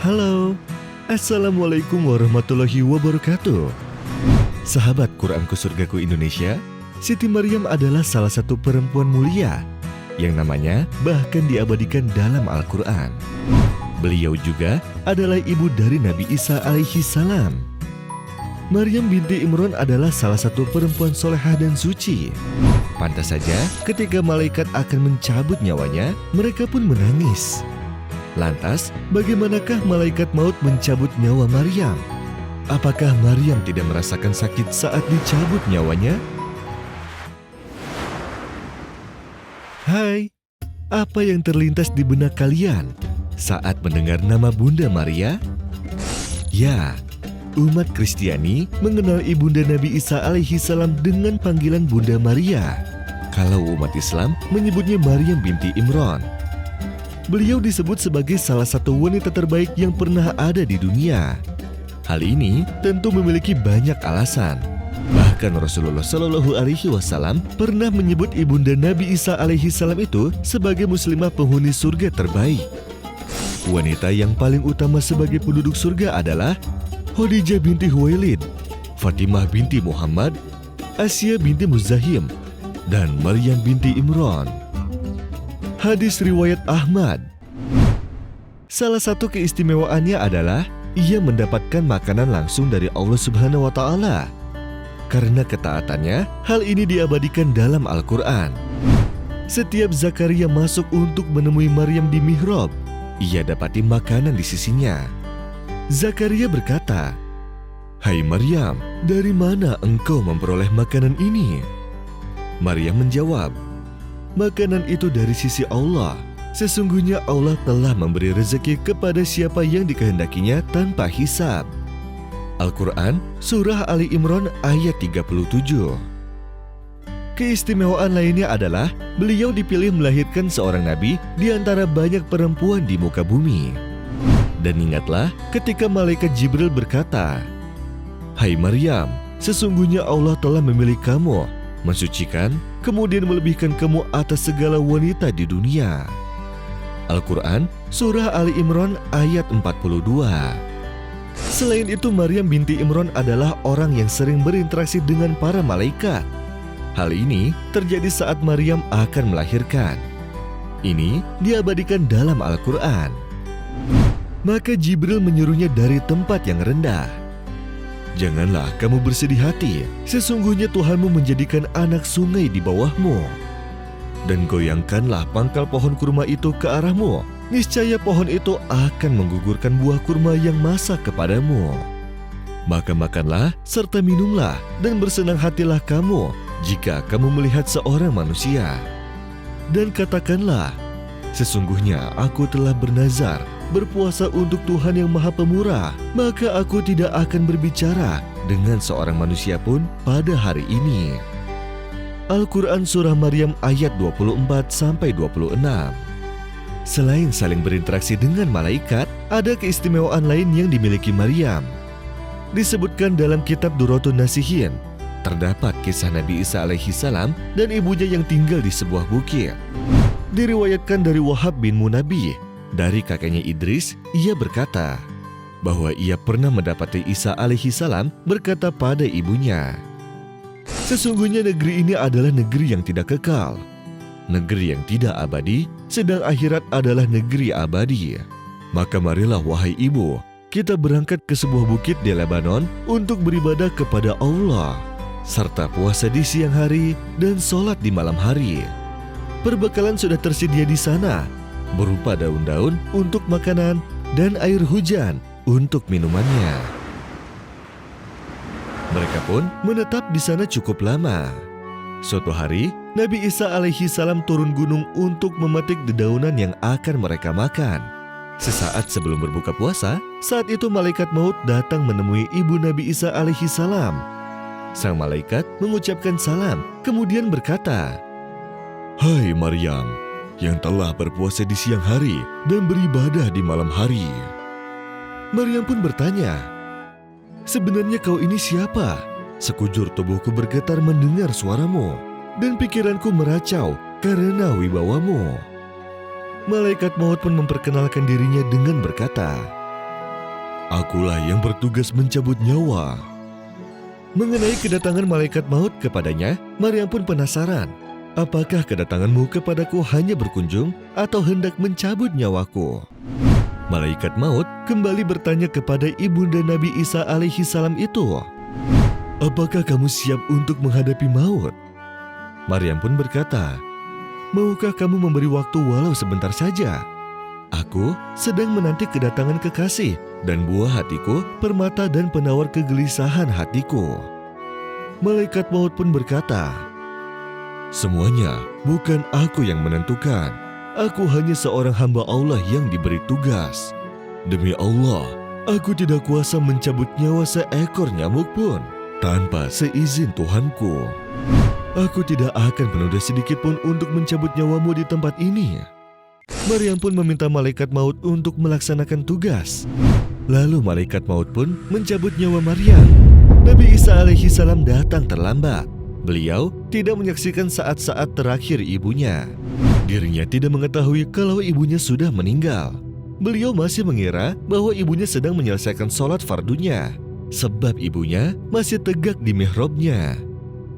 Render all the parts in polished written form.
Halo, Assalamualaikum warahmatullahi wabarakatuh. Sahabat Quranku Surgaku Indonesia, Siti Maryam adalah salah satu perempuan mulia yang namanya bahkan diabadikan dalam Al-Quran. Beliau juga adalah ibu dari Nabi Isa alaihi salam. Maryam binti Imran adalah salah satu perempuan solehah dan suci. Pantas saja ketika malaikat akan mencabut nyawanya, mereka pun menangis. Lantas, bagaimanakah malaikat maut mencabut nyawa Maryam? Apakah Maryam tidak merasakan sakit saat dicabut nyawanya? Hai, apa yang terlintas di benak kalian saat mendengar nama Bunda Maria? Ya, umat Kristiani mengenal ibunda Nabi Isa alaihi salam dengan panggilan Bunda Maria. Kalau umat Islam menyebutnya Maryam binti Imran. Beliau disebut sebagai salah satu wanita terbaik yang pernah ada di dunia. Hal ini tentu memiliki banyak alasan. Bahkan Rasulullah Shallallahu Alaihi Wasallam pernah menyebut ibunda Nabi Isa alaihi salam itu sebagai muslimah penghuni surga terbaik. Wanita yang paling utama sebagai penduduk surga adalah Khadijah binti Khuwailid, Fatimah binti Muhammad, Asya binti Muzahim, dan Maryam binti Imran. Hadis riwayat Ahmad. Salah satu keistimewaannya adalah ia mendapatkan makanan langsung dari Allah Subhanahu wa Ta'ala. Karena ketaatannya, hal ini diabadikan dalam Al-Quran. Setiap Zakaria masuk untuk menemui Maryam di mihrab, ia dapati makanan di sisinya. Zakaria berkata, "Hai Maryam, dari mana engkau memperoleh makanan ini?" Maryam menjawab, "Makanan itu dari sisi Allah. Sesungguhnya Allah telah memberi rezeki kepada siapa yang dikehendakinya tanpa hisab." Al-Quran Surah Ali Imran ayat 37. Keistimewaan lainnya adalah beliau dipilih melahirkan seorang nabi di antara banyak perempuan di muka bumi. Dan ingatlah ketika malaikat Jibril berkata, "Hai Maryam, sesungguhnya Allah telah memilih kamu, mensucikan, kemudian melebihkan kamu atas segala wanita di dunia." Al-Quran Surah Ali Imran ayat 42. Selain itu, Maryam binti Imran adalah orang yang sering berinteraksi dengan para malaikat. Hal ini terjadi saat Maryam akan melahirkan. Ini diabadikan dalam Al-Quran. Maka Jibril menyuruhnya dari tempat yang rendah. "Janganlah kamu bersedih hati, sesungguhnya Tuhanmu menjadikan anak sungai di bawahmu. Dan goyangkanlah pangkal pohon kurma itu ke arahmu, niscaya pohon itu akan menggugurkan buah kurma yang masak kepadamu. Maka makanlah serta minumlah dan bersenang hatilah kamu jika kamu melihat seorang manusia. Dan katakanlah, sesungguhnya aku telah bernazar berpuasa untuk Tuhan yang Maha Pemurah, maka aku tidak akan berbicara dengan seorang manusia pun pada hari ini." Al-Quran Surah Maryam ayat 24-26. Selain saling berinteraksi dengan malaikat, ada keistimewaan lain yang dimiliki Maryam. Disebutkan dalam kitab Durratun Nasihin, terdapat kisah Nabi Isa alaihi salam dan ibunya yang tinggal di sebuah bukit. Diriwayatkan dari Wahab bin Munabbih, dari kakeknya Idris, ia berkata bahwa ia pernah mendapati Isa alaihi salam berkata pada ibunya, "Sesungguhnya negeri ini adalah negeri yang tidak kekal, negeri yang tidak abadi, sedang akhirat adalah negeri abadi. Maka marilah wahai ibu, kita berangkat ke sebuah bukit di Lebanon untuk beribadah kepada Allah, serta puasa di siang hari dan sholat di malam hari. Perbekalan sudah tersedia di sana, berupa daun-daun untuk makanan dan air hujan untuk minumannya." Mereka pun menetap di sana cukup lama. Suatu hari, Nabi Isa alaihi salam turun gunung untuk memetik dedaunan yang akan mereka makan. Sesaat sebelum berbuka puasa, saat itu malaikat maut datang menemui ibu Nabi Isa alaihi salam. Sang malaikat mengucapkan salam, kemudian berkata, "Hai Maryam, yang telah berpuasa di siang hari dan beribadah di malam hari." Maryam pun bertanya, "Sebenarnya kau ini siapa?" Sekujur tubuhku bergetar mendengar suaramu, dan pikiranku meracau karena wibawamu. Malaikat maut pun memperkenalkan dirinya dengan berkata, Akulah yang bertugas mencabut nyawa." Mengenai kedatangan malaikat maut kepadanya, Maryam pun penasaran. Apakah kedatanganmu kepadaku hanya berkunjung atau hendak mencabut nyawaku? Malaikat maut kembali bertanya kepada ibunda Nabi Isa alaihi salam itu, "Apakah kamu siap untuk menghadapi maut?" Maryam pun berkata, "Maukah kamu memberi waktu walau sebentar saja? Aku sedang menanti kedatangan kekasih dan buah hatiku, permata dan penawar kegelisahan hatiku." Malaikat maut pun berkata, "Semuanya bukan aku yang menentukan. Aku hanya seorang hamba Allah yang diberi tugas. Demi Allah, aku tidak kuasa mencabut nyawa seekor nyamuk pun tanpa seizin Tuhanku. Aku tidak akan menunda sedikit pun untuk mencabut nyawamu di tempat ini." Maryam pun meminta malaikat maut untuk melaksanakan tugas. Lalu malaikat maut pun mencabut nyawa Maryam. Nabi Isa alaihi salam datang terlambat. Beliau tidak menyaksikan saat-saat terakhir ibunya. Dirinya tidak mengetahui kalau ibunya sudah meninggal. Beliau masih mengira bahwa ibunya sedang menyelesaikan sholat fardunya, sebab ibunya masih tegak di mihrabnya.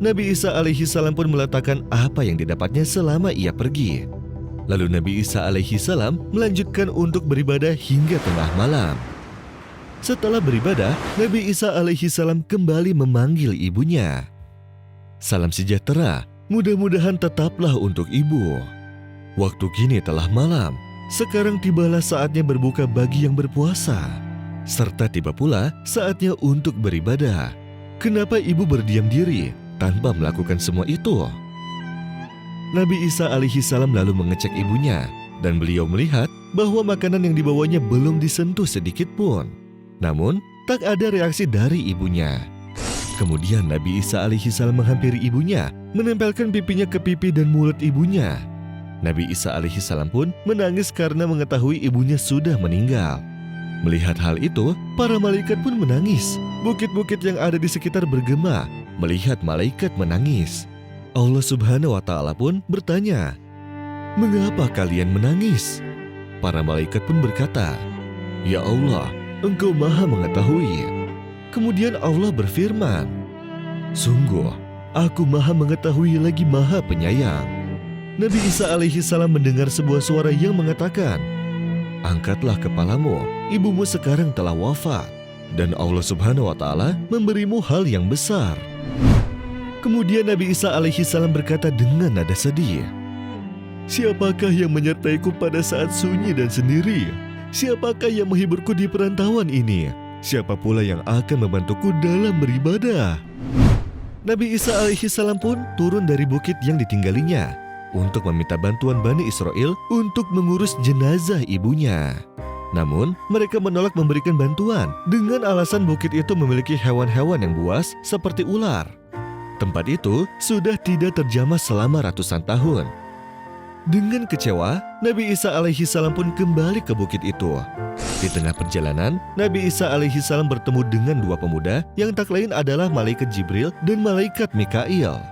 Nabi Isa alaihi salam pun meletakkan apa yang didapatnya selama ia pergi. Lalu Nabi Isa alaihi salam melanjutkan untuk beribadah hingga tengah malam. Setelah beribadah, Nabi Isa alaihi salam kembali memanggil ibunya. "Salam sejahtera, mudah-mudahan tetaplah untuk ibu. Waktu kini telah malam, sekarang tibalah saatnya berbuka bagi yang berpuasa. Serta tiba pula saatnya untuk beribadah. Kenapa ibu berdiam diri tanpa melakukan semua itu?" Nabi Isa alaihi salam lalu mengecek ibunya, dan beliau melihat bahwa makanan yang dibawanya belum disentuh sedikit pun. Namun, tak ada reaksi dari ibunya. Kemudian Nabi Isa alaihi salam menghampiri ibunya, menempelkan pipinya ke pipi dan mulut ibunya. Nabi Isa alaihi salam pun menangis karena mengetahui ibunya sudah meninggal. Melihat hal itu, para malaikat pun menangis. Bukit-bukit yang ada di sekitar bergema melihat malaikat menangis. Allah Subhanahu wa Ta'ala pun bertanya, "Mengapa kalian menangis?" Para malaikat pun berkata, "Ya Allah, Engkau Maha Mengetahui." Kemudian Allah berfirman, "Sungguh, Aku Maha Mengetahui lagi Maha Penyayang." Nabi Isa alaihi salam mendengar sebuah suara yang mengatakan, "Angkatlah kepalamu, ibumu sekarang telah wafat, dan Allah Subhanahu wa Ta'ala memberimu hal yang besar." Kemudian Nabi Isa alaihi salam berkata dengan nada sedih, "Siapakah yang menyertaiku pada saat sunyi dan sendiri? Siapakah yang menghiburku di perantauan ini? Siapa pula yang akan membantuku dalam beribadah?" Nabi Isa alaihi salam pun turun dari bukit yang ditinggalinya untuk meminta bantuan Bani Israel untuk mengurus jenazah ibunya. Namun, mereka menolak memberikan bantuan dengan alasan bukit itu memiliki hewan-hewan yang buas seperti ular. Tempat itu sudah tidak terjamah selama ratusan tahun. Dengan kecewa, Nabi Isa alaihi salam pun kembali ke bukit itu. Di tengah perjalanan, Nabi Isa alaihi salam bertemu dengan dua pemuda yang tak lain adalah malaikat Jibril dan malaikat Mikail.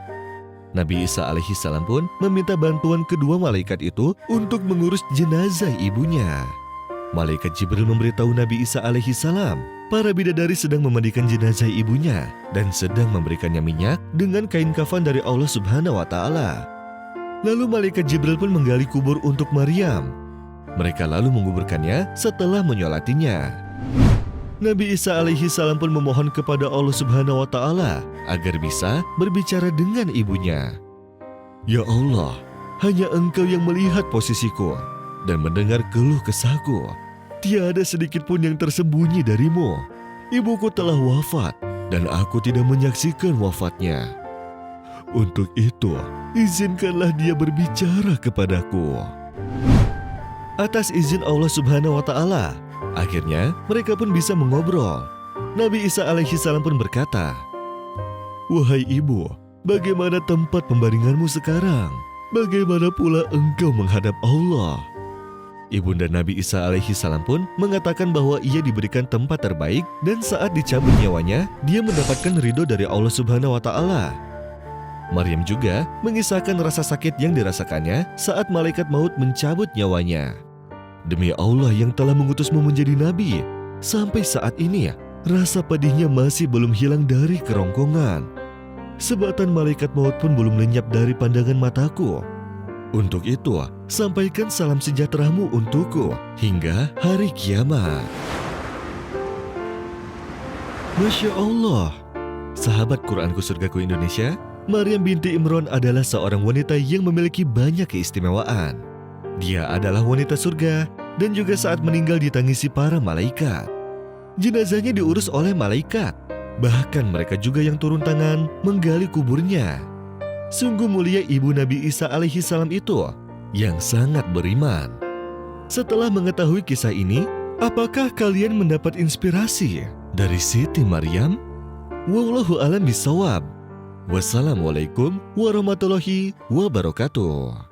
Nabi Isa alaihi salam pun meminta bantuan kedua malaikat itu untuk mengurus jenazah ibunya. Malaikat Jibril memberitahu Nabi Isa alaihi salam, para bidadari sedang memandikan jenazah ibunya dan sedang memberikannya minyak dengan kain kafan dari Allah Subhanahu wa Ta'ala. Lalu malaikat Jibril pun menggali kubur untuk Maryam. Mereka lalu menguburkannya setelah menyolatinya. Nabi Isa alaihi salam pun memohon kepada Allah Subhanahu wa Ta'ala agar bisa berbicara dengan ibunya. "Ya Allah, hanya Engkau yang melihat posisiku dan mendengar keluh kesahku. Tiada sedikit pun yang tersembunyi darimu. Ibuku telah wafat dan aku tidak menyaksikan wafatnya. Untuk itu, izinkanlah dia berbicara kepadaku." Atas izin Allah Subhanahu wa Ta'ala, akhirnya mereka pun bisa mengobrol. Nabi Isa alaihi salam pun berkata, "Wahai ibu, bagaimana tempat pembaringanmu sekarang? Bagaimana pula engkau menghadap Allah?" Ibunda Nabi Isa alaihi salam pun mengatakan bahwa ia diberikan tempat terbaik dan saat dicabut nyawanya, dia mendapatkan ridho dari Allah Subhanahu wa Ta'ala. Maryam juga mengisahkan rasa sakit yang dirasakannya saat malaikat maut mencabut nyawanya. "Demi Allah yang telah mengutusmu menjadi nabi, Sampai saat ini rasa pedihnya masih belum hilang dari kerongkongan. Sebatan malaikat maut pun belum lenyap dari pandangan mataku. Untuk itu, sampaikan salam sejahteramu untukku hingga hari kiamat. Masya Allah. Sahabat Quranku Surgaku Indonesia, Maryam binti Imran adalah seorang wanita yang memiliki banyak keistimewaan. Dia adalah wanita surga dan juga saat meninggal ditangisi para malaikat. Jenazahnya diurus oleh malaikat. Bahkan mereka juga yang turun tangan menggali kuburnya. Sungguh mulia ibu Nabi Isa alaihi salam itu yang sangat beriman. Setelah mengetahui kisah ini, apakah kalian mendapat inspirasi dari Siti Maryam? Wallahu a'lam bishawab. Wassalamualaikum warahmatullahi wabarakatuh.